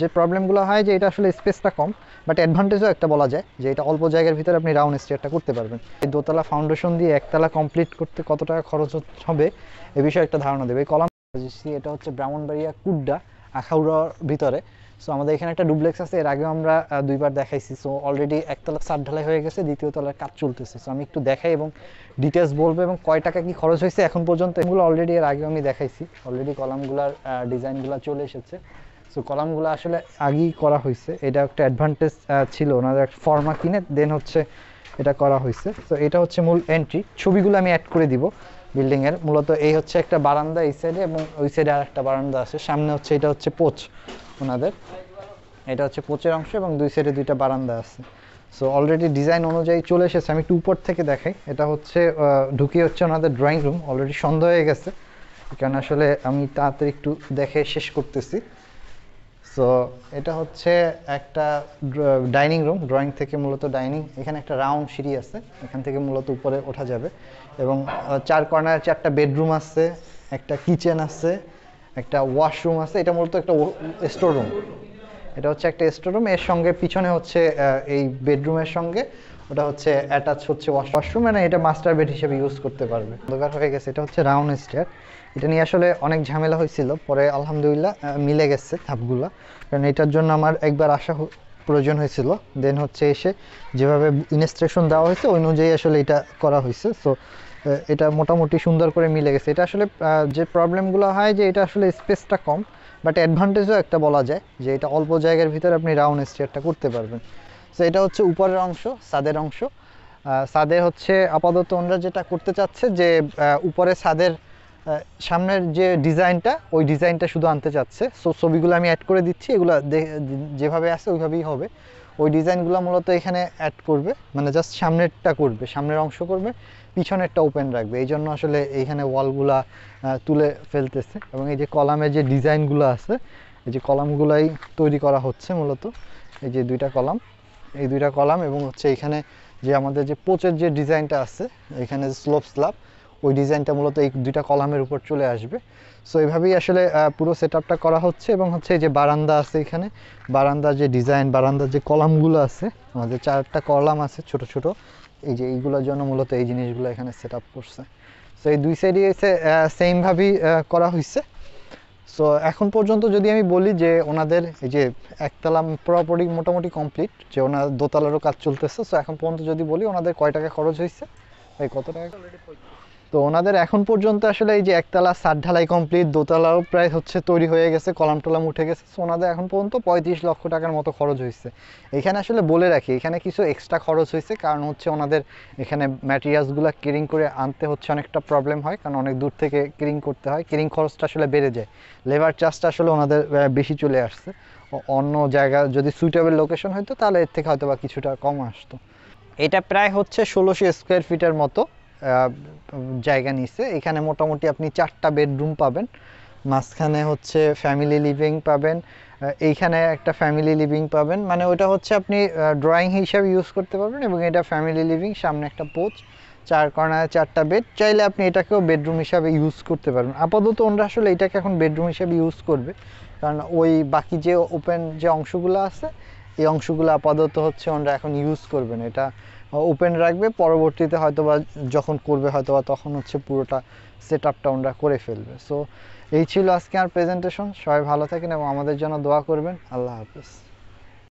যে প্রবলেমগুলো হয় যে এটা আসলে স্পেসটা কম, বাট অ্যাডভান্টেজও একটা বলা যায় যে এটা অল্প জায়গার ভিতরে আপনি রাউন্ড স্টেয়ারটা করতে পারবেন। এই দোতলা ফাউন্ডেশন দিয়ে একতলা কমপ্লিট করতে কত টাকা খরচ হবে এ বিষয়ে একটা ধারণা দেবে। এই কলাম এটা হচ্ছে ব্রাহ্মণবাড়িয়া কুড্ডা আখাউড়ার ভিতরে। সো আমাদের এখানে একটা ডুপ্লেক্স আছে, এর আগেও আমরা দুইবার দেখাইছি। সো অলরেডি একতলা ছাদ ঢালাই হয়ে গেছে, দ্বিতীয় তলার কাজ চলতেছে। সো আমি একটু দেখাই এবং ডিটেলস বলবো এবং কয় টাকা কি খরচ হয়েছে এখন পর্যন্ত এগুলো অলরেডি এর আগেও আমি দেখাইছি। অলরেডি কলামগুলার ডিজাইনগুলো চলে এসেছে। সো কলামগুলো আসলে আগেই করা হয়েছে, এটা একটা অ্যাডভান্টেজ ছিল ওনাদের একটা ফর্মা কিনে দেন হচ্ছে এটা করা হয়েছে। তো এটা হচ্ছে মূল এন্ট্রি, ছবিগুলো আমি অ্যাড করে দিব বিল্ডিংয়ের। মূলত এই হচ্ছে একটা বারান্দা এই সাইডে এবং ওই সাইডে আর একটা বারান্দা আছে, সামনে হচ্ছে এটা হচ্ছে পোচ ওনাদের, এটা হচ্ছে পোচের অংশ এবং দুই সাইডে দুইটা বারান্দা আছে। সো অলরেডি ডিজাইন অনুযায়ী চলে এসেছে। আমি একটু উপর থেকে দেখাই, এটা হচ্ছে ঢুকি হচ্ছে ওনাদের ড্রয়িং রুম। অলরেডি সন্ধ্যা হয়ে গেছে, কারণ আসলে আমি তাড়াতাড়ি একটু দেখে শেষ করতেছি। সো এটা হচ্ছে একটা ডাইনিং রুম, ড্রয়িং থেকে মূলত ডাইনিং। এখানে একটা রাউন্ড সিঁড়ি আছে, এখান থেকে মূলত উপরে ওঠা যাবে এবং চার কর্নার চারটা বেডরুম আছে, একটা কিচেন আছে, একটা ওয়াশরুম আছে। এটা মূলত একটা স্টোর রুম, এটা হচ্ছে একটা স্টোর রুম। এর সঙ্গে পিছনে হচ্ছে এই বেডরুমের সঙ্গে ওটা হচ্ছে অ্যাটাচ হচ্ছে ওয়াশরুম, মানে এটা মাস্টার বেড হিসেবে ইউজ করতে পারবে। দরকার হয়ে গেছে। এটা হচ্ছে রাউন্ড স্টেয়ার, এটা নিয়ে আসলে অনেক ঝামেলা হয়েছিল, পরে আলহামদুলিল্লাহ মিলে গেছে ধাপগুলো। কারণ এটার জন্য আমার একবার আসা প্রয়োজন হয়েছিল, দেন হচ্ছে এসে যেভাবে ইনস্ট্রাকশন দেওয়া হয়েছে ওই অনুযায়ী আসলে এটা করা হয়েছে। সো এটা মোটামুটি সুন্দর করে মিলে গেছে। এটা আসলে যে প্রবলেমগুলো হয় যে এটা আসলে স্পেসটা কম, বাট অ্যাডভান্টেজও একটা বলা যায় যে এটা অল্প জায়গার ভিতরে আপনি রাউন্ড স্টেয়ারটা করতে পারবেন। সো এটা হচ্ছে উপরের অংশ, ছাদের অংশ। ছাদে হচ্ছে আপাতত ওনারা যেটা করতে চাচ্ছে যে উপরে ছাদের সামনের যে ডিজাইনটা ওই ডিজাইনটা শুধু আনতে চাচ্ছে। সো ছবিগুলো আমি অ্যাড করে দিচ্ছি, এগুলো যেভাবে আছে ওইভাবেই হবে। ওই ডিজাইনগুলো মূলত এখানে অ্যাড করবে, মানে জাস্ট সামনেরটা করবে, সামনের অংশ করবে, পিছনেরটা ওপেন রাখবে। এই জন্য আসলে এইখানে ওয়ালগুলা তুলে ফেলতেছে এবং এই যে কলামের যে ডিজাইনগুলো আছে এই যে কলামগুলাই তৈরি করা হচ্ছে মূলত। এই যে দুইটা কলাম, এই দুইটা কলাম এবং হচ্ছে এখানে যে আমাদের যে পোচের যে ডিজাইনটা আছে এখানে যে স্লাব ওই ডিজাইনটা মূলত এই দুইটা কলামের উপর চলে আসবে। সো এইভাবেই আসলে পুরো সেটআপটা করা হচ্ছে। এবং হচ্ছে এই যে বারান্দা আছে, এখানে বারান্দার যে ডিজাইন, বারান্দার যে কলামগুলো আছে, আমাদের চারটা কলাম আছে ছোট ছোট, এই যে এইগুলোর জন্য মূলত এই জিনিসগুলো এখানে সেট আপ করছে। সো এই দুই সাইডে এসে সেমভাবেই করা হয়েছে। সো এখন পর্যন্ত যদি আমি বলি যে ওনাদের এই যে একতলা পুরোপুরি মোটামুটি কমপ্লিট, যে ওনার দোতলারও কাজ চলতেছে। সো এখন পর্যন্ত যদি বলি ওনাদের কয় টাকা খরচ হয়েছে, এই কত টাকা। তো ওনাদের এখন পর্যন্ত আসলে এই যে একতলা ছাদ ঢালাই কমপ্লিট, দোতলাও প্রায় হচ্ছে তৈরি হয়ে গেছে, কলাম টলাম উঠে গেছে। সো ওনাদের এখন পর্যন্ত 35 লক্ষ টাকার মতো খরচ হয়েছে। এখানে আসলে বলে রাখি এখানে কিছু এক্সট্রা খরচ হয়েছে, কারণ হচ্ছে ওনাদের এখানে ম্যাটেরিয়ালসগুলো ক্যারিং করে আনতে হচ্ছে, অনেকটা প্রবলেম হয়, কারণ অনেক দূর থেকে ক্যারিং করতে হয়, ক্যারিং খরচটা আসলে বেড়ে যায়। লেবার চার্জটা আসলে ওনাদের বেশি চলে আসছে। অন্য জায়গা যদি সুইটেবল লোকেশন হতো তাহলে এর থেকে হয়তো বা কিছুটা কম আসতো। এটা প্রায় হচ্ছে 1600 স্কোয়ার ফিটের মতো জায়গা নিচ্ছে। এখানে মোটামুটি আপনি 4টা বেডরুম পাবেন, মাঝখানে হচ্ছে ফ্যামিলি লিভিং পাবেন, এইখানে একটা ফ্যামিলি লিভিং পাবেন, মানে ওটা হচ্ছে আপনি ড্রয়িং হিসাবে ইউজ করতে পারবেন এবং এটা ফ্যামিলি লিভিং, সামনে একটা পোচ, চার কর্নারে 4টা বেড। চাইলে আপনি এটাকেও বেডরুম হিসাবে ইউজ করতে পারবেন। আপাতত ওনারা আসলে এটাকে এখন বেডরুম হিসাবে ইউজ করবে, কারণ ওই বাকি যে ওপেন যে অংশগুলো আছে এই অংশগুলো আপাতত হচ্ছে ওনারা এখন ইউজ করবেন, এটা ওপেন রাখবে। পরবর্তীতে হয়তোবা যখন করবে হয়তোবা তখন হচ্ছে পুরোটা সেট আপটা ওনারা করে ফেলবে। সো এই ছিল আজকে আমার প্রেজেন্টেশন। সবাই ভালো থাকেন এবং আমাদের জন্য দোয়া করবেন। আল্লাহ হাফিজ।